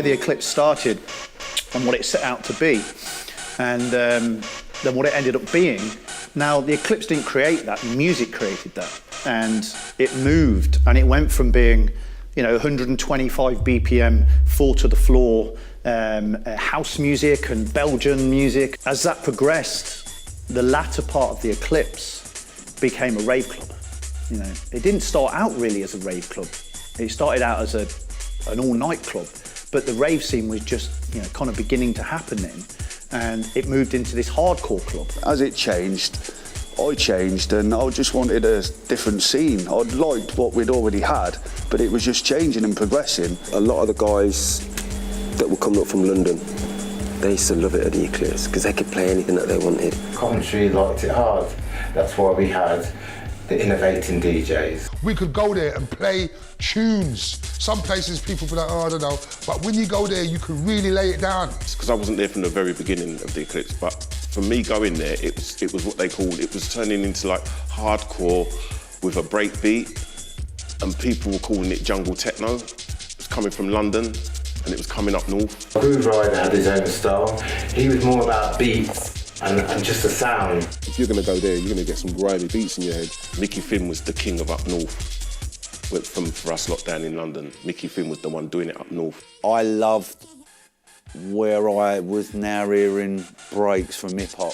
the Eclipse started and what it set out to be, and then what it ended up being. Now, the Eclipse didn't create that, music created that. And it moved, and it went from being, 125 BPM, 4 to the floor, house music and Belgian music. As that progressed, the latter part of the Eclipse became a rave club. It didn't start out really as a rave club. It started out as an all-night club, but the rave scene was just, kind of beginning to happen then. And it moved into this hardcore club. As it changed, I changed, and I just wanted a different scene. I'd liked what we'd already had, but it was just changing and progressing. A lot of the guys that were coming up from London, they used to love it at the Eclipse because they could play anything that they wanted. Coventry liked it hard. That's why we had the innovating DJs. We could go there and play tunes. Some places people be like, oh, I don't know. But when you go there, you can really lay it down. Because I wasn't there from the very beginning of the Eclipse, but for me going there, it was what they called, it was turning into like hardcore with a break beat, and people were calling it jungle techno. It was coming from London, and it was coming up north. Groove Rider had his own style. He was more about beats and just the sound. If you're going to go there, you're going to get some grimy beats in your head. Mickey Finn was the king of up north. For us lot down in London, Mickey Finn was the one doing it up north. I loved where I was now hearing breaks from hip-hop,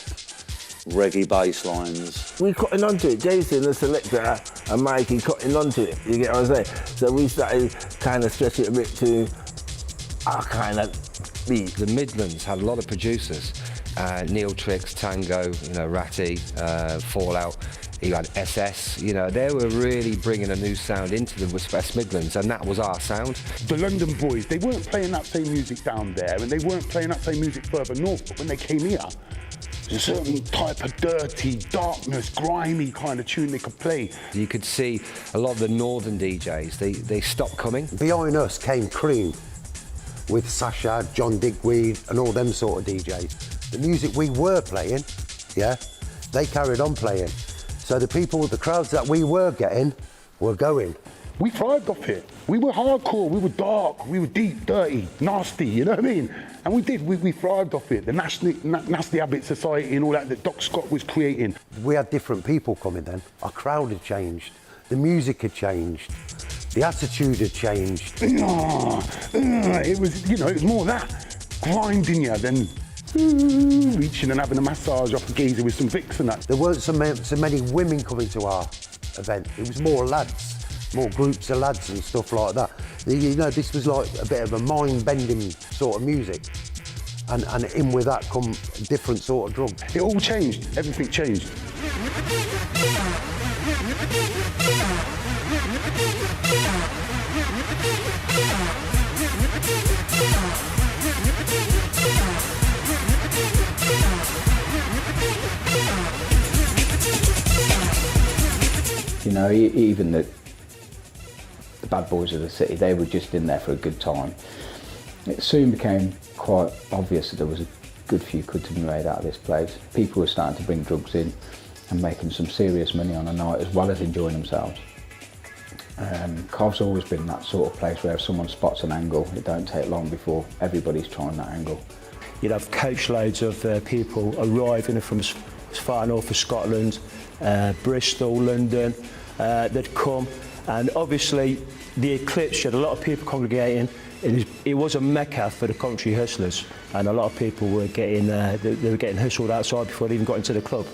reggae bass lines. We cutting onto it, Jason, the selector, and Mikey cutting onto it, you get what I'm saying? So we started kind of stretching it a bit to our kind of beat. The Midlands had a lot of producers, Neil Tricks, Tango, Ratty, Fallout. You had SS, they were really bringing a new sound into the West Midlands, and that was our sound. The London boys, they weren't playing that same music down there, and they weren't playing that same music further north, but when they came here, there's a certain type of dirty, darkness, grimy kind of tune they could play. You could see a lot of the northern DJs, they stopped coming. Behind us came Cream, with Sasha, John Digweed, and all them sort of DJs. The music we were playing, they carried on playing. So the crowds that we were getting were going. We thrived off it. We were hardcore, we were dark, we were deep, dirty, nasty, you know what I mean? And we thrived off it. The Nasty Habit Society and all that Doc Scott was creating. We had different people coming then. Our crowd had changed. The music had changed. The attitude had changed. It was more that. Grinding you than reaching and having a massage off a geezer with some Vicks and that. There weren't so many women coming to our event. It was more lads, more groups of lads and stuff like that. This was like a bit of a mind-bending sort of music. And in with that come a different sort of drum. It all changed, everything changed. Even the bad boys of the city, they were just in there for a good time. It soon became quite obvious that there was a good few quid to be made out of this place. People were starting to bring drugs in and making some serious money on a night as well as enjoying themselves. Cov's always been that sort of place where if someone spots an angle, it don't take long before everybody's trying that angle. You'd have coachloads of people arriving from as far north as Scotland, Bristol, London, they'd come, and obviously the Eclipse had a lot of people congregating. It was a mecca for the Coventry hustlers, and a lot of people were getting hustled outside before they even got into the club.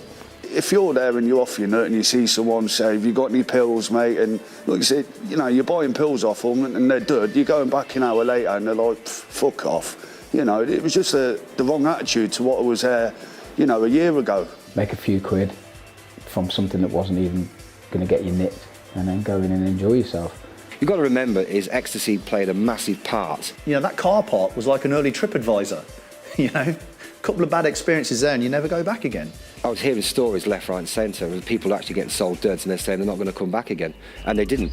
If you're there and you're off your nut and you see someone say, have you got any pills, mate? And look, you said, you're buying pills off them and they're dud. You're going back an hour later and they're like, fuck off. It was just the wrong attitude to what was there, a year ago. Make a few quid from something that wasn't even going to get you nicked, and then go in and enjoy yourself. You've got to remember, is ecstasy played a massive part. That car park was like an early TripAdvisor. A couple of bad experiences there and you never go back again. I was hearing stories left, right and centre of people actually getting sold dirt and they're saying they're not going to come back again, and they didn't.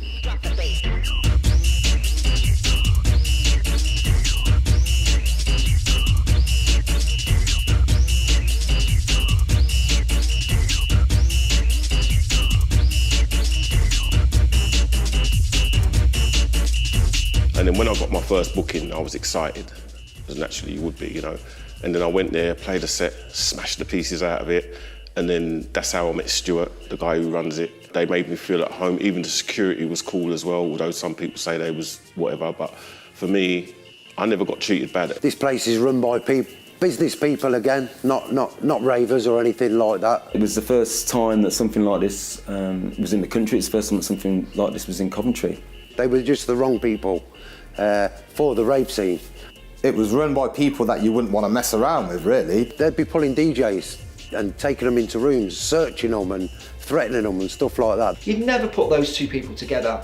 And then when I got my first booking, I was excited, as naturally you would be, you know. And then I went there, played a set, smashed the pieces out of it, and then that's how I met Stuart, the guy who runs it. They made me feel at home. Even the security was cool as well, although some people say they was whatever, but for me, I never got treated bad. This place is run by business people again, not ravers or anything like that. It was the first time that something like this was in the country. It's the first time that something like this was in Coventry. They were just the wrong people for the rave scene. It was run by people that you wouldn't want to mess around with, really. They'd be pulling DJs and taking them into rooms, searching them and threatening them and stuff like that. You'd never put those two people together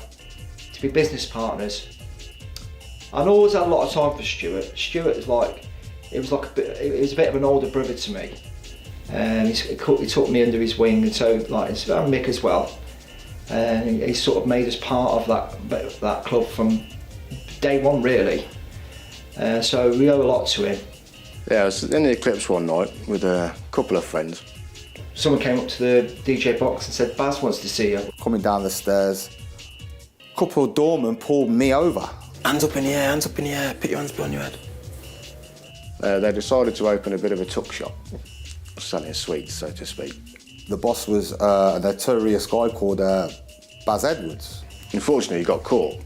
to be business partners. I'd always had a lot of time for Stuart. Stuart was like, it was a bit of an older brother to me. He took me under his wing, and so like it's about Mick as well. And he sort of made us part of that club from day one, really. So we owe a lot to him. Yeah, I was in the Eclipse one night with a couple of friends. Someone came up to the DJ box and said, Baz wants to see you. Coming down the stairs, a couple of doormen pulled me over. Hands up in the air, hands up in the air, put your hands behind your head. They decided to open a bit of a tuck shop, selling sweets, so to speak. The boss was a notorious guy called Baz Edwards. Unfortunately, he got caught.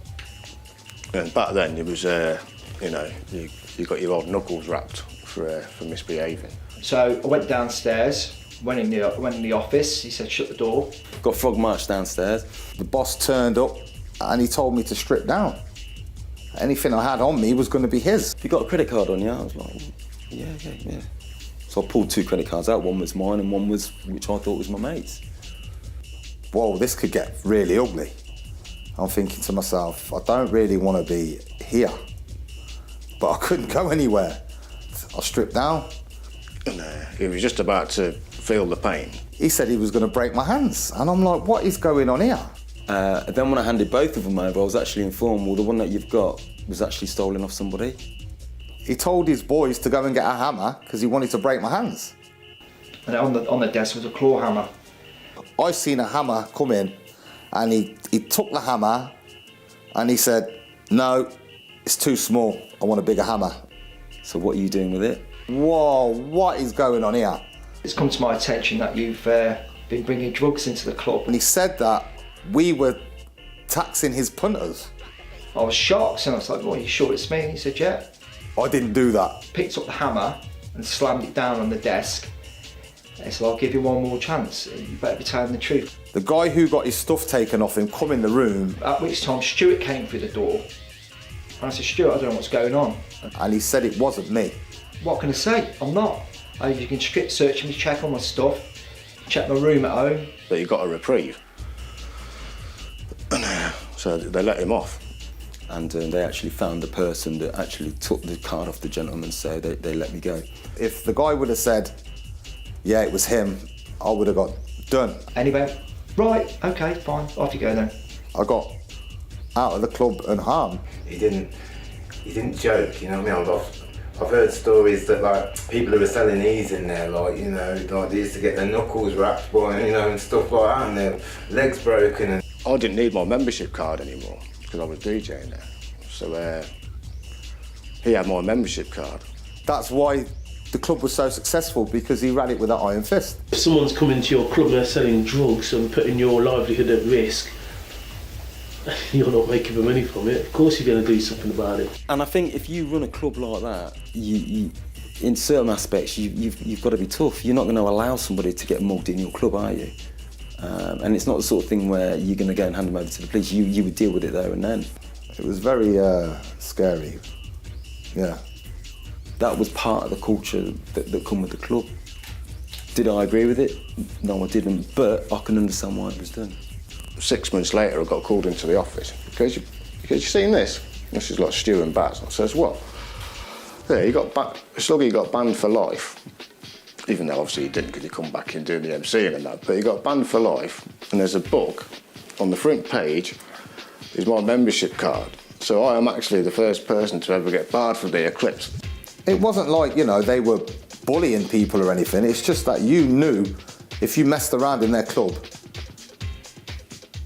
And back then, it was, you know, you got your old knuckles wrapped for misbehaving. So I went downstairs, went in the office. He said, shut the door. Got frog marched downstairs. The boss turned up and he told me to strip down. Anything I had on me was going to be his. You got a credit card on you? I was like, yeah. So I pulled 2 credit cards out. One was mine and one was which I thought was my mate's. Whoa, this could get really ugly. I'm thinking to myself, I don't really want to be here, but I couldn't go anywhere. I stripped down. And he was just about to feel the pain. He said he was going to break my hands, and I'm like, what is going on here? Then when I handed both of them over, I was actually informed, well, the one that you've got was actually stolen off somebody. He told his boys to go and get a hammer because he wanted to break my hands. And on the desk was a claw hammer. I seen a hammer come in, and he took the hammer and he said, no, it's too small, I want a bigger hammer. So what are you doing with it? Whoa, what is going on here? It's come to my attention that you've been bringing drugs into the club. When he said that, we were taxing his punters. I was shocked, and I was like, well, are you sure it's me? And he said, yeah. I didn't do that. Picked up the hammer and slammed it down on the desk. And said, I'll give you one more chance. You better be telling the truth. The guy who got his stuff taken off him come in the room. At which time Stuart came through the door. And I said, Stuart, I don't know what's going on. And he said it wasn't me. What can I say? I'm not. You can strip search me, check all my stuff, check my room at home. But he got a reprieve. So they let him off. And they actually found the person that actually took the card off the gentleman, so they let me go. If the guy would have said, yeah, it was him, I would have got done. Anyway, right, okay, fine, off you go then. I got out of the club unharmed. He didn't joke, you know what I mean? I've heard stories that like people who were selling E's in there, like, you know, like they used to get their knuckles wrapped by, you know, and stuff like that, and their legs broken. And I didn't need my membership card anymore because I was DJing there. So he had my membership card. That's why the club was so successful, because he ran it with an iron fist. If someone's coming to your club and they're selling drugs and putting your livelihood at risk, you're not making the money from it. Of course you're going to do something about it. And I think if you run a club like that, you in certain aspects, you've got to be tough. You're not going to allow somebody to get mugged in your club, are you? And it's not the sort of thing where you're going to go and hand them over to the police. You would deal with it there and then. It was very scary, yeah. That was part of the culture that come with the club. Did I agree with it? No, I didn't, but I can understand why it was done. 6 months later, I got called into the office. Because you seen this? This is like Stu and Baz. I says, what? Yeah, Sluggy got banned for life. Even though obviously he didn't, because he come back and doing the MCing and that. But he got banned for life, and there's a book on the front page is my membership card. So I am actually the first person to ever get barred from the Eclipse. It wasn't like, you know, they were bullying people or anything. It's just that you knew if you messed around in their club,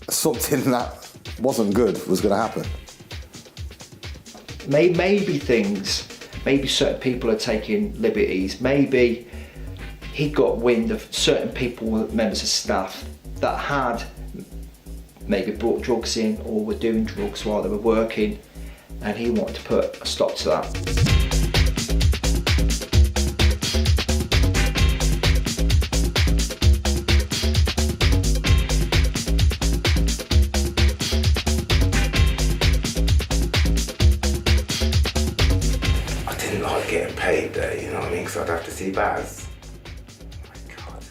something that wasn't good was going to happen. maybe certain people are taking liberties. Maybe he got wind of certain people, members of staff, that had maybe brought drugs in or were doing drugs while they were working, and he wanted to put a stop to that. Getting paid there, you know what I mean? Because I'd have to see Baz. Oh my God.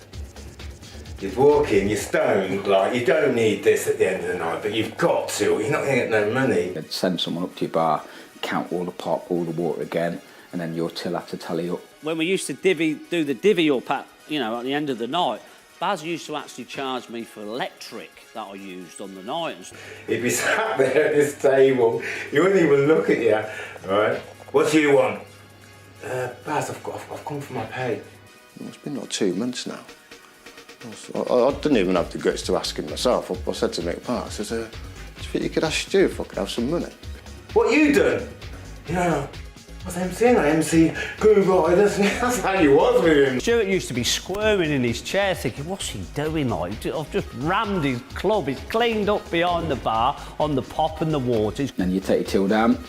You're walking, you're stoned, like you don't need this at the end of the night, but you've got to, or you're not going to get no money. They'd send someone up to your bar, count all the pop, all the water again, and then your till had to tally up. When we used to do the divvy up at the end of the night, Baz used to actually charge me for electric that I used on the night. He'd be sat there at this table, he wouldn't even look at you, right? What do you want? Baz, I've come for my pay. It's been like 2 months now. I didn't even have the guts to ask him myself. I said to Mick Park, I said, do you think you could ask Stu if I could have some money? What you done? You know, I was MCing, I MC Groove Riders, that's how you was with him. Stuart used to be squirming in his chair thinking, what's he doing like? I've just rammed his club, he's cleaned up behind the bar on the pop and the waters. Then you take your till down,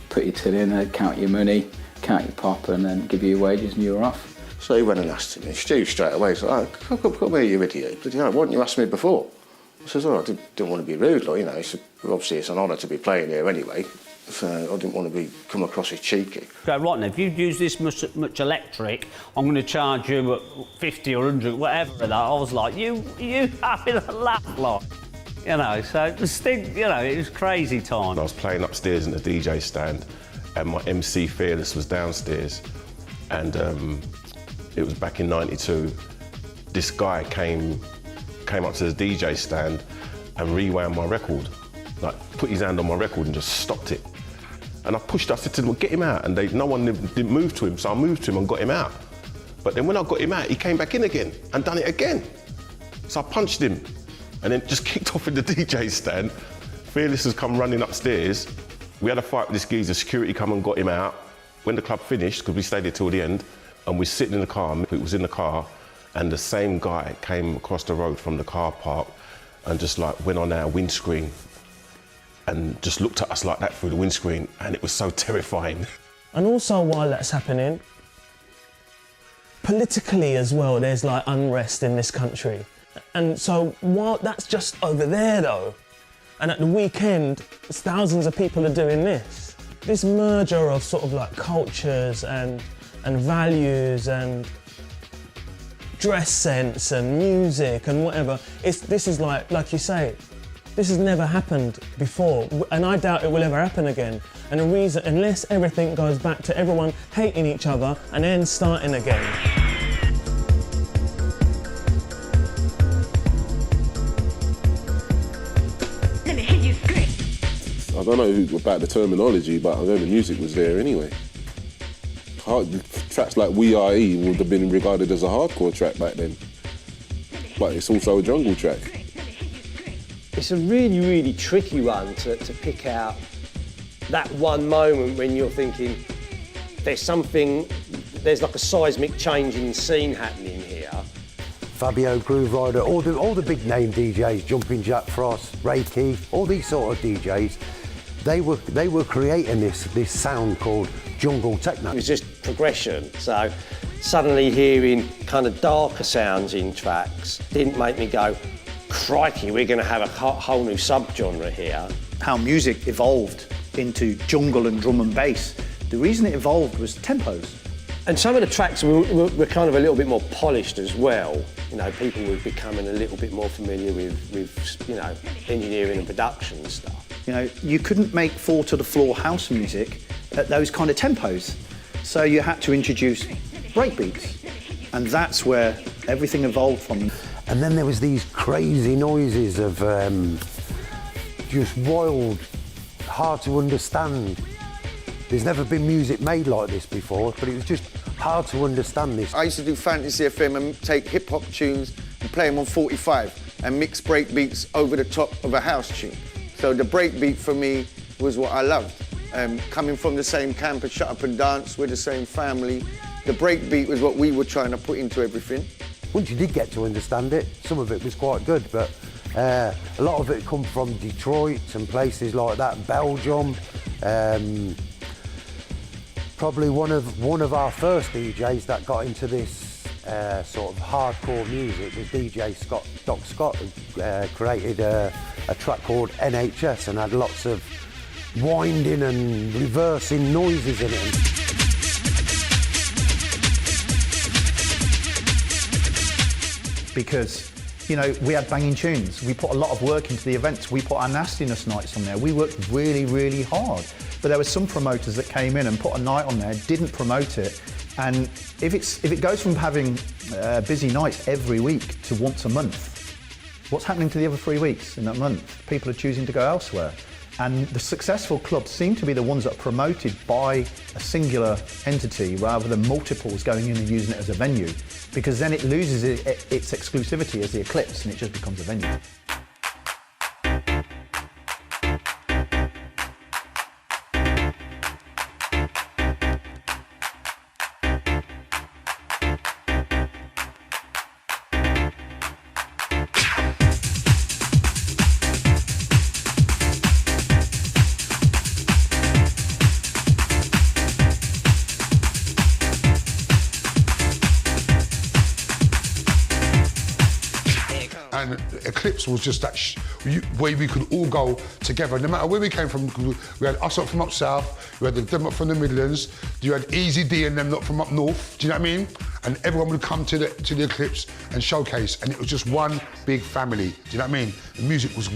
put your till in, count your money, count your pop, and then give you your wages and you're off. So he went and asked him, Stu straight away, he's like, oh, come here, you idiot. But, why didn't you ask me before? I says, I didn't want to be rude, like, he said, obviously it's an honour to be playing here anyway, so I didn't want to come across as cheeky. Go, right now, if you use this much electric, I'm going to charge you 50 or 100, whatever that. I was like, you having a laugh, like. So it was it was crazy time. I was playing upstairs in the DJ stand, and my MC Fearless was downstairs, and it was back in '92. This guy came up to the DJ stand and rewound my record, like put his hand on my record and just stopped it. And I pushed, I said to them, well, get him out, and no one didn't move to him, so I moved to him and got him out. But then when I got him out, he came back in again and done it again. So I punched him and then just kicked off in the DJ stand. Fearless has come running upstairs. We had a fight with this geezer, security come and got him out. When the club finished, because we stayed there till the end, and we're sitting in the car, it was in the car, and the same guy came across the road from the car park and just like went on our windscreen and just looked at us like that through the windscreen, and it was so terrifying. And also while that's happening, politically as well, there's like unrest in this country. And so while that's just over there though, and at the weekend, thousands of people are doing this. This merger of sort of like cultures and values and dress sense and music and whatever, this is like you say, this has never happened before, and I doubt it will ever happen again. And the reason, unless everything goes back to everyone hating each other and then starting again. I don't know about the terminology, but I know the music was there anyway. Tracks like We Are E would have been regarded as a hardcore track back then, but it's also a jungle track. It's a really, really tricky one to pick out that one moment when you're thinking there's like a seismic change in scene happening here. Fabio, Groove Rider, all the big name DJs, Jumping Jack Frost, Ray Keith, all these sort of DJs, they were creating this sound called jungle techno. It was just progression, so suddenly hearing kind of darker sounds in tracks didn't make me go, crikey, we're going to have a whole new subgenre here. How music evolved into jungle and drum and bass, the reason it evolved was tempos. And some of the tracks were kind of a little bit more polished as well. People were becoming a little bit more familiar with engineering and production and stuff. You couldn't make four-to-the-floor house music at those kind of tempos. So you had to introduce breakbeats. And that's where everything evolved from. And then there was these crazy noises of just wild, hard to understand. There's never been music made like this before, but it was just hard to understand this. I used to do Fantasy FM and take hip-hop tunes and play them on 45 and mix break beats over the top of a house tune. So the break beat for me was what I loved. coming from the same camp and Shut Up and Dance, we're the same family. The breakbeat was what we were trying to put into everything. Once you did get to understand it, some of it was quite good, but a lot of it come from Detroit and places like that, Belgium. Probably one of our first DJs that got into this sort of hardcore music was DJ Doc Scott, who created a track called NHS and had lots of winding and reversing noises in it. Because, you know, we had banging tunes. We put a lot of work into the events. We put our nastiness nights on there. We worked really, really hard. But there were some promoters that came in and put a night on there, didn't promote it. And if it goes from having busy nights every week to once a month, what's happening to the other 3 weeks in that month? People are choosing to go elsewhere. And the successful clubs seem to be the ones that are promoted by a singular entity rather than multiples going in and using it as a venue, because then it loses its exclusivity as the Eclipse and it just becomes a venue. And Eclipse was just that where we could all go together. No matter where we came from, we had us up from up south, we had them up from the Midlands, you had Easy D and them not from up north, do you know what I mean? And everyone would come to the Eclipse and showcase, and it was just one big family, do you know what I mean? The music was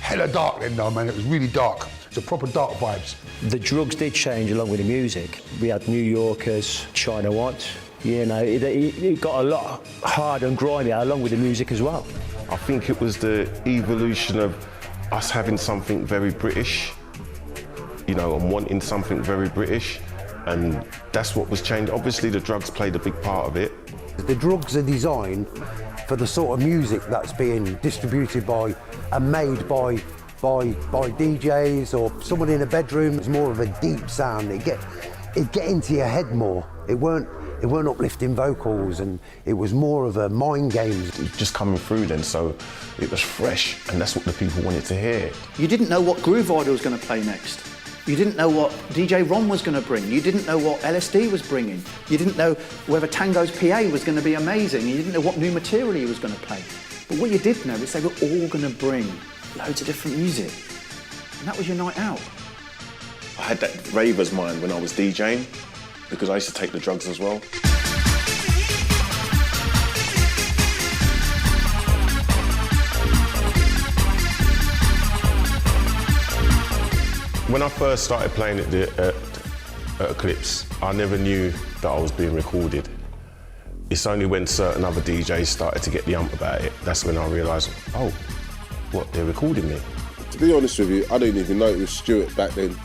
hella dark then though, man, it was really dark. It's a proper dark vibes. The drugs did change along with the music. We had New Yorkers, China White, you know, it got a lot harder and grimier along with the music as well. I think it was the evolution of us having something very British, you know, and wanting something very British, and that's what was changed. Obviously, the drugs played a big part of it. The drugs are designed for the sort of music that's being distributed by and made by DJs or someone in a bedroom. It's more of a deep sound. It get into your head more. It weren't uplifting vocals, and it was more of a mind game. Just coming through then, so it was fresh, and that's what the people wanted to hear. You didn't know what Groove Idol was going to play next. You didn't know what DJ Ron was going to bring. You didn't know what LSD was bringing. You didn't know whether Tango's PA was going to be amazing. You didn't know what new material he was going to play. But what you did know is they were all going to bring loads of different music. And that was your night out. I had that raver's mind when I was DJing, because I used to take the drugs as well. When I first started playing at Eclipse, I never knew that I was being recorded. It's only when certain other DJs started to get the ump about it, that's when I realised, oh, what, they're recording me. To be honest with you, I didn't even know it was Stuart back then.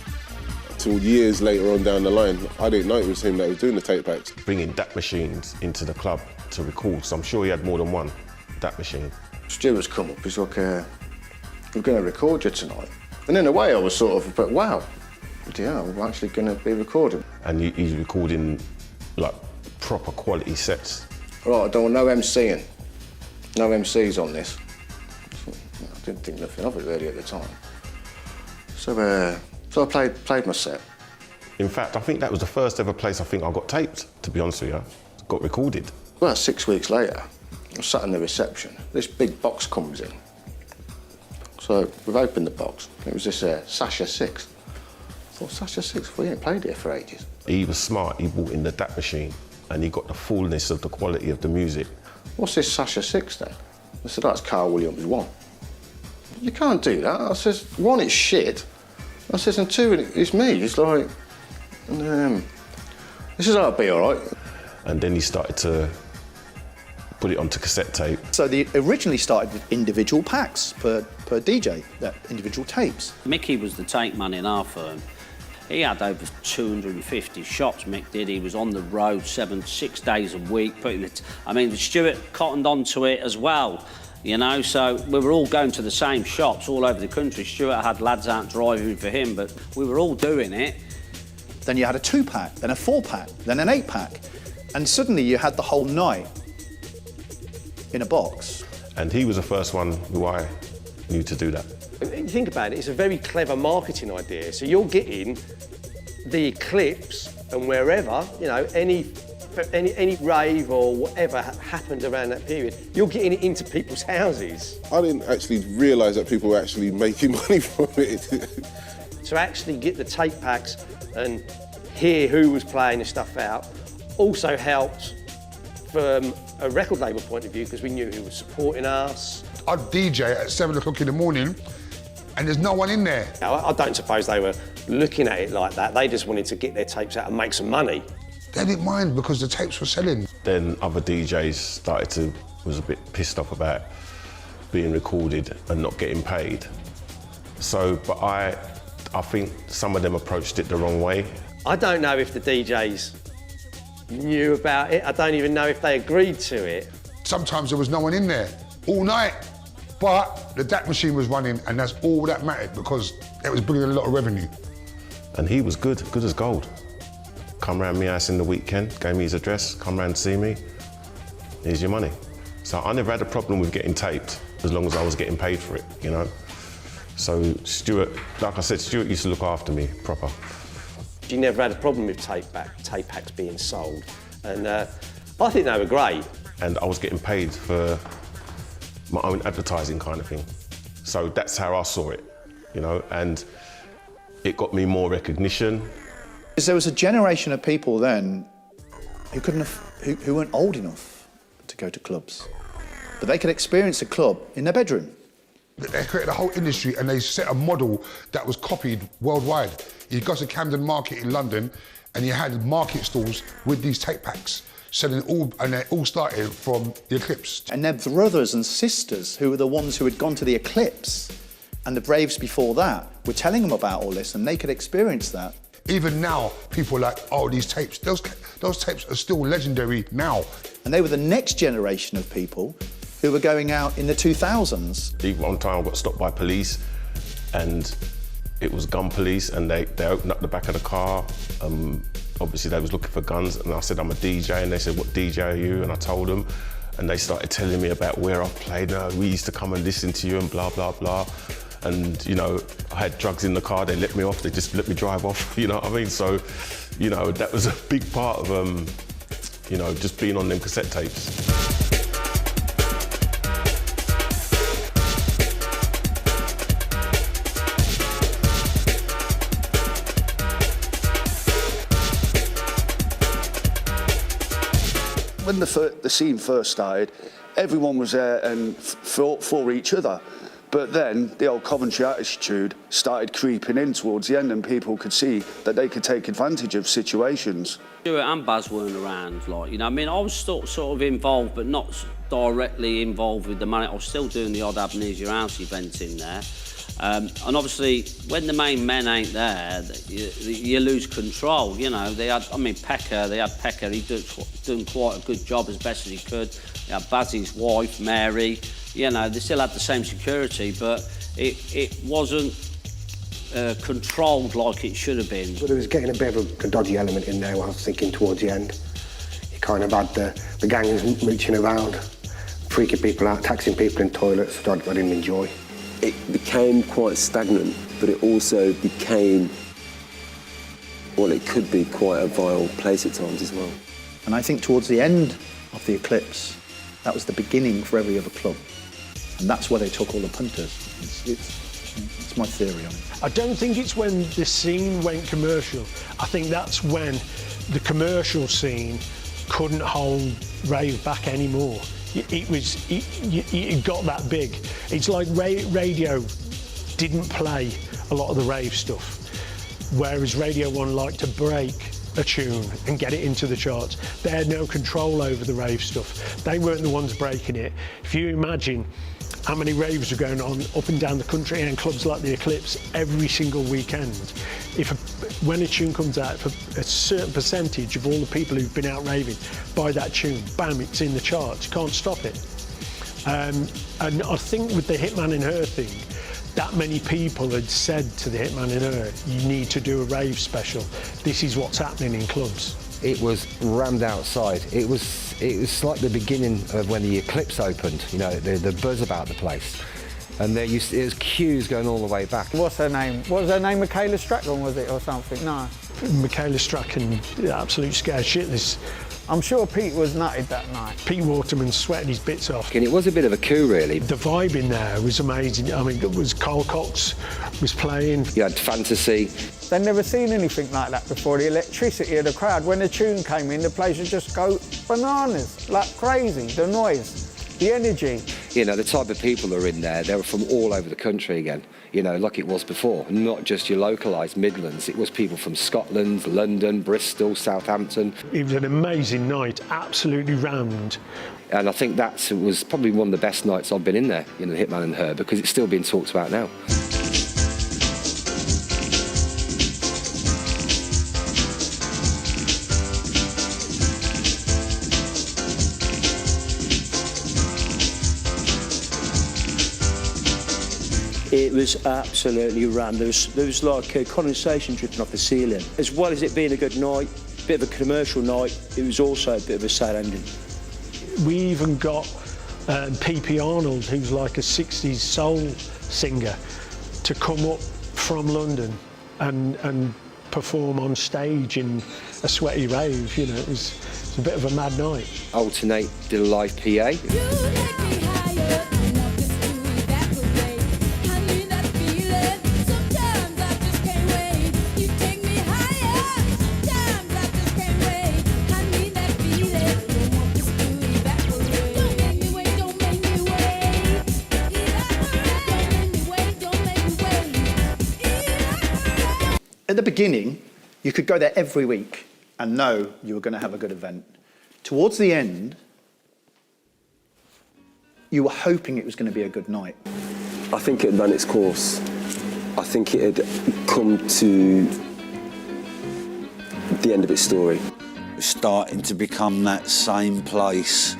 Until years later on down the line, I didn't know it was him that was doing the tape backs. Bringing DAT machines into the club to record, so I'm sure he had more than one DAT machine. Stuart's come up, he's like, we're going to record you tonight. And in a way I was sort of, but wow, yeah, we're actually going to be recording. And he's recording like proper quality sets. Right, I don't want no MCing. No MCs on this. I didn't think nothing of it really at the time. So I played my set. In fact, I think that was the first ever place I think I got taped, to be honest with you. Got recorded. Well, 6 weeks later, I sat in the reception. This big box comes in. So we've opened the box. It was this Sasha 6. I thought, Sasha 6? We ain't played here for ages. He was smart. He brought in the DAT machine and he got the fullness of the quality of the music. What's this Sasha 6 then? I said, that's Carl Williams 1. You can't do that. I says, 1, it's shit. I says, and 2, it's me. It's like, this is how it'll be, all right. And then he started to put it onto cassette tape. So they originally started with individual packs per DJ, individual tapes. Mickey was the tape man in our firm. He had over 250 shops, Mick did. He was on the road 6 days a week, putting it. I mean, Stuart cottoned onto it as well. you know, so we were all going to the same shops all over the country. Stuart had lads out driving for him, but we were all doing it. Then you had a 2-pack, then a 4-pack, then an 8-pack, and suddenly you had the whole night in a box. And he was the first one who I knew to do that. You think about it, it's a very clever marketing idea. So you're getting the Eclipse and wherever, you know, any rave or whatever happened around that period, you're getting it into people's houses. I didn't actually realise that people were actually making money from it. To actually get the tape packs and hear who was playing the stuff out also helped from a record label point of view because we knew who was supporting us. I'd DJ at 7 o'clock in the morning and there's no one in there. I don't suppose they were looking at it like that. They just wanted to get their tapes out and make some money. They didn't mind because the tapes were selling. Then other DJs was a bit pissed off about being recorded and not getting paid. So, but I think some of them approached it the wrong way. I don't know if the DJs knew about it. I don't even know if they agreed to it. Sometimes there was no one in there all night, but the DAC machine was running and that's all that mattered because it was bringing a lot of revenue. And he was good as gold. Come round my house in the weekend, gave me his address, come round to see me, here's your money. So I never had a problem with getting taped as long as I was getting paid for it, you know? So Stuart, like I said, Stuart used to look after me proper. You never had a problem with tape packs being sold. And I think they were great. And I was getting paid for my own advertising kind of thing. So that's how I saw it, you know? And it got me more recognition. Because there was a generation of people then who weren't old enough to go to clubs, but they could experience a club in their bedroom. They created a whole industry and they set a model that was copied worldwide. You got to Camden Market in London and you had market stalls with these tape packs selling all, and they all started from the Eclipse. And their brothers and sisters who were the ones who had gone to the Eclipse and the raves before that were telling them about all this and they could experience that. Even now, people are like, oh, these tapes, those tapes are still legendary now. And they were the next generation of people who were going out in the 2000s. Even one time I got stopped by police and it was gun police and they opened up the back of the car. Obviously they was looking for guns and I said, I'm a DJ, and they said, what DJ are you? And I told them, and they started telling me about where I played. No, we used to come and listen to you and blah, blah, blah. And, you know, I had drugs in the car, they let me off, they just let me drive off, you know what I mean? So, you know, that was a big part of, you know, just being on them cassette tapes. When the scene first started, everyone was there and for each other. But then the old Coventry attitude started creeping in towards the end and people could see that they could take advantage of situations. Stuart and Baz weren't around, like, you know, I mean, I was sort of involved, but not directly involved with the money. I was still doing the odd Amnesia House event in there. And obviously, when the main men ain't there, you lose control, you know. They had Pekka, he'd done quite a good job as best as he could. They had Baz's wife, Mary, you know, they still had the same security, but it wasn't controlled like it should have been. But there was getting a bit of a dodgy element in there, I was thinking, towards the end. You kind of had the gangs mooching around, freaking people out, taxing people in toilets, that I didn't enjoy. It became quite stagnant, but it also became, well, it could be quite a vile place at times as well. And I think towards the end of the Eclipse, that was the beginning for every other club. And that's where they took all the punters. It's my theory on it. I don't think it's when the scene went commercial. I think that's when the commercial scene couldn't hold rave back anymore. It got that big. It's like radio didn't play a lot of the rave stuff, whereas Radio 1 liked to break a tune and get it into the charts. They had no control over the rave stuff. They weren't the ones breaking it. If you imagine how many raves are going on up and down the country and clubs like the Eclipse every single weekend, when a tune comes out, if a certain percentage of all the people who've been out raving buy that tune, bam, it's in the charts, you can't stop it. And I think with the Hitman in Her thing, that many people had said to the Hitman in Her, you need to do a rave special. This is what's happening in clubs. It was rammed outside. It was like the beginning of when the Eclipse opened, you know, the buzz about the place. And there was queues going all the way back. What's her name? What was her name? Michaela Strachan, was it, or something? No. Michaela Strachan, absolute scared shitless. I'm sure Pete was nutted that night. Pete Waterman sweating his bits off. And it was a bit of a coup, really. The vibe in there was amazing. I mean, it was Carl Cox was playing. You had Fantasy. They'd never seen anything like that before. The electricity of the crowd. When the tune came in, the place would just go bananas, like crazy. The noise, the energy. You know, the type of people that are in there, they were from all over the country again, you know, like it was before. Not just your localised Midlands, it was people from Scotland, London, Bristol, Southampton. It was an amazing night, absolutely rammed. And I think that was probably one of the best nights I've been in there, you know, the Hitman and Her, because it's still being talked about now. It was absolutely rammed. There was like a condensation dripping off the ceiling. As well as it being a good night, a bit of a commercial night, it was also a bit of a sad ending. We even got P.P. Arnold, who's like a 60s soul singer, to come up from London and perform on stage in a sweaty rave. You know, it was a bit of a mad night. Alternate did a live PA. At the beginning, you could go there every week and know you were going to have a good event. Towards the end, you were hoping it was going to be a good night. I think it had run its course. I think it had come to the end of its story. It's starting to become that same place.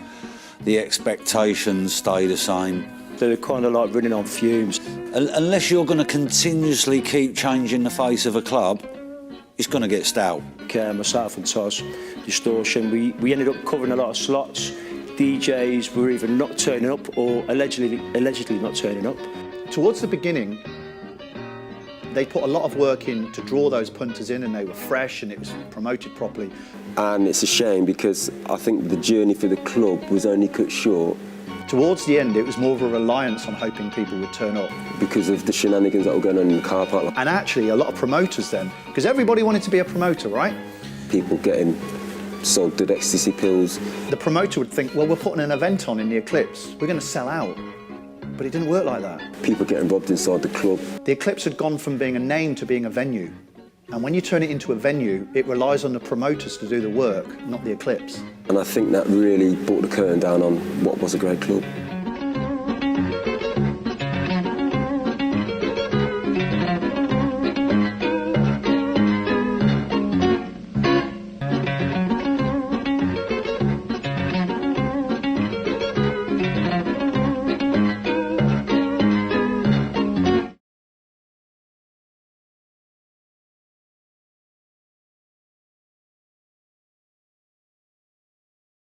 The expectations stay the same. They're kind of like running on fumes. Unless you're going to continuously keep changing the face of a club, it's going to get stout. Myself and Toz, Distortion, we ended up covering a lot of slots. DJs were either not turning up or allegedly not turning up. Towards the beginning, they put a lot of work in to draw those punters in, and they were fresh and it was promoted properly. And it's a shame because I think the journey for the club was only cut short. Towards the end, it was more of a reliance on hoping people would turn up. Because of the shenanigans that were going on in the car park. And actually, a lot of promoters then, because everybody wanted to be a promoter, right? People getting sold dead ecstasy pills. The promoter would think, well, we're putting an event on in the Eclipse. We're going to sell out. But it didn't work like that. People getting robbed inside the club. The Eclipse had gone from being a name to being a venue. And when you turn it into a venue, it relies on the promoters to do the work, not the Eclipse. And I think that really brought the curtain down on what was a great club.